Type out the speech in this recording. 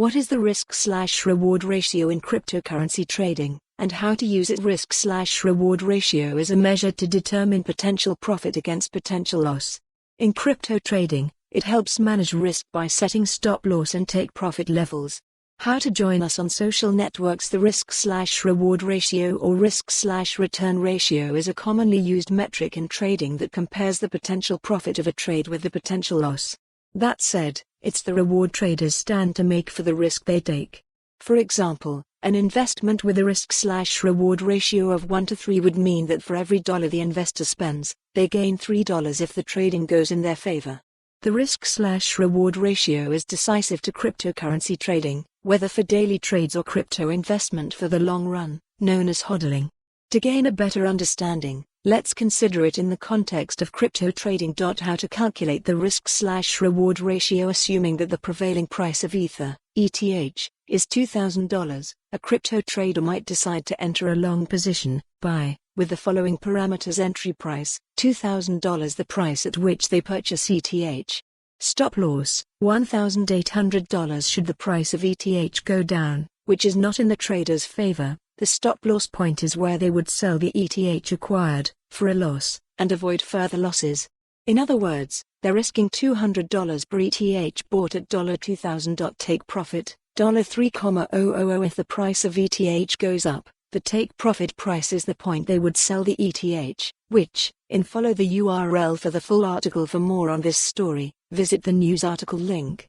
What is the risk/reward ratio in cryptocurrency trading, and how to use it? Risk/reward ratio is a measure to determine potential profit against potential loss. In crypto trading, it helps manage risk by setting stop loss and take profit levels. How to join us on social networks? The risk/reward ratio or risk/return ratio is a commonly used metric in trading that compares the potential profit of a trade with the potential loss. That said, it's the reward traders stand to make for the risk they take. For example, an investment with a risk/reward ratio of 1 to 3 would mean that for every dollar the investor spends, they gain $3 if the trading goes in their favor. The risk/reward ratio is decisive to cryptocurrency trading, whether for daily trades or crypto investment for the long run, known as hodling. To gain a better understanding, let's consider it in the context of crypto trading. How to calculate the risk/reward ratio? Assuming that the prevailing price of Ether, ETH, is $2,000, a crypto trader might decide to enter a long position, buy, with the following parameters: entry price, $2,000, the price at which they purchase ETH. Stop loss, $1,800. Should the price of ETH go down, which is not in the trader's favor, the stop loss point is where they would sell the ETH acquired, for a loss, and avoid further losses. In other words, they're risking $200 per ETH bought at $2,000. Take profit, $3,000. If the price of ETH goes up, the take profit price is the point they would sell the ETH, which, follow the URL for the full article. For more on this story, visit the news article link.